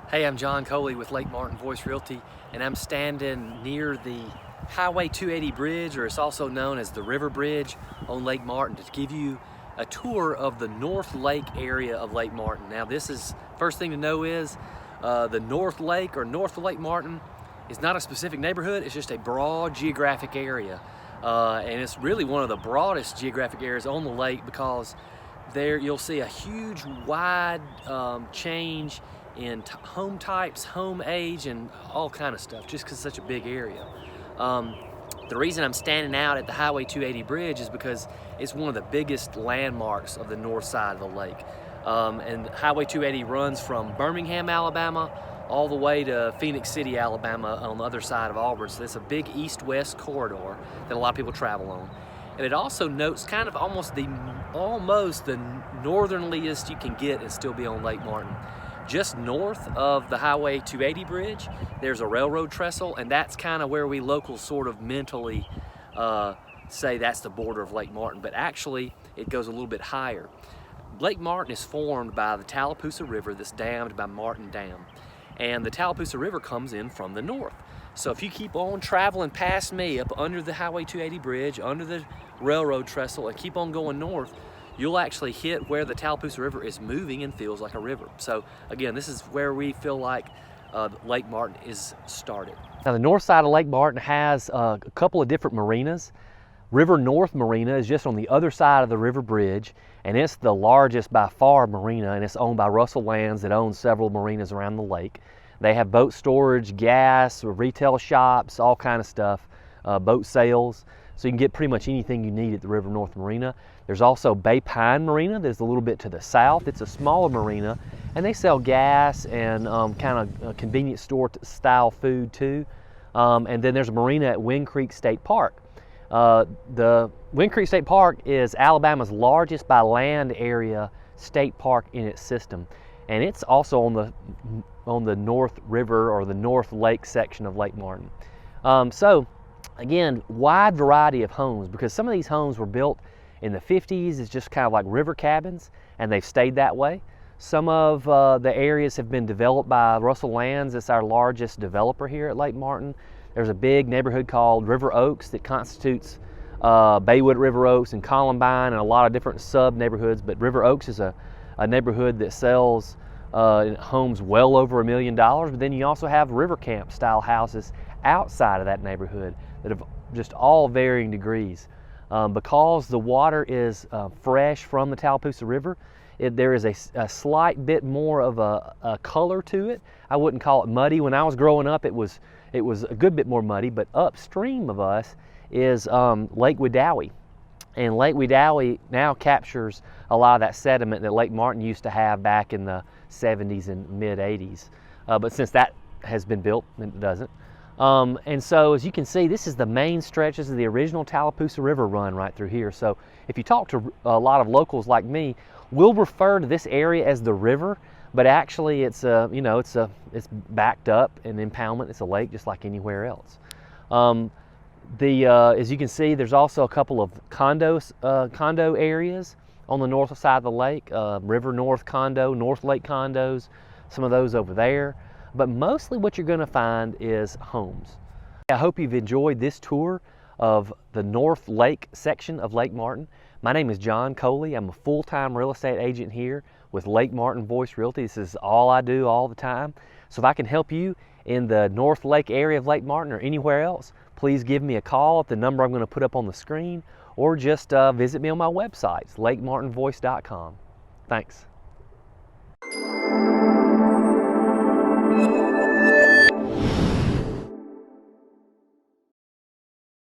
Hey, I'm John Coley with Lake Martin Voice Realty, and I'm standing near the Highway 280 bridge, or it's also known as the River Bridge on Lake Martin, to give you a tour of the North Lake area of Lake Martin. Now, this is, first thing to know is the North Lake, or north of Lake Martin, is not a specific neighborhood, it's just a broad geographic area. And it's really one of the broadest geographic areas on the lake, because there you'll see a huge, wide change in home types, home age, and all kind of stuff, just because it's such a big area. The reason I'm standing out at the Highway 280 bridge is because it's one of the biggest landmarks of the north side of the lake. And Highway 280 runs from Birmingham, Alabama, all the way to Phoenix City, Alabama, on the other side of Auburn. So it's a big east-west corridor that a lot of people travel on. And it also notes kind of almost the northernliest you can get and still be on Lake Martin. Just north of the Highway 280 bridge, there's a railroad trestle, and that's kind of where we locals sort of mentally say that's the border of Lake Martin, but actually it goes a little bit higher. Lake Martin is formed by the Tallapoosa River that's dammed by Martin Dam, and the Tallapoosa River comes in from the north. So if you keep on traveling past me up under the Highway 280 bridge, under the railroad trestle, and keep on going north, you'll actually hit where the Tallapoosa River is moving and feels like a river. So again, this is where we feel like Lake Martin is started. Now, the north side of Lake Martin has a couple of different marinas. River North Marina is just on the other side of the river bridge, and it's the largest by far marina, and it's owned by Russell Lands that owns several marinas around the lake. They have boat storage, gas, retail shops, all kind of stuff, boat sales. So you can get pretty much anything you need at the River North Marina. There's also Bay Pine Marina that's a little bit to the south. It's a smaller marina, and they sell gas and kind of convenience store style food too. And then there's a marina at Wind Creek State Park. The Wind Creek State Park is Alabama's largest by land area state park in its system, and it's also on the North River, or the North Lake section of Lake Martin. So again, wide variety of homes, because some of these homes were built in the 50s as just kind of like river cabins, and they've stayed that way. Some of the areas have been developed by Russell Lands. It's our largest developer here at Lake Martin. There's a big neighborhood called River Oaks that constitutes Baywood River Oaks and Columbine and a lot of different sub-neighborhoods, but River Oaks is a neighborhood that sells homes well over $1 million, but then you also have river camp style houses outside of that neighborhood that have just all varying degrees. Because the water is fresh from the Tallapoosa River, there is a slight bit more of a color to it. I wouldn't call it muddy. When I was growing up, it was a good bit more muddy, but upstream of us is Lake Wedowee. And Lake Wedowee now captures a lot of that sediment that Lake Martin used to have back in the 70s and mid 80s. But since that has been built, it doesn't. And so as you can see, this is the main stretches of the original Tallapoosa River run right through here. So if you talk to a lot of locals like me, we'll refer to this area as the river, but actually it's it's backed up in impoundment. It's a lake just like anywhere else. As you can see, there's also a couple of condo areas on the north side of the lake, River North Condo, North Lake condos, some of those over there. But mostly what you're going to find is homes. I hope you've enjoyed this tour of the North Lake section of Lake Martin. My name is John Coley. I'm a full-time real estate agent here with Lake Martin Voice Realty. This is all I do all the time. So if I can help you in the North Lake area of Lake Martin or anywhere else, please give me a call at the number I'm going to put up on the screen, or just visit me on my website, lakemartinvoice.com. Thanks.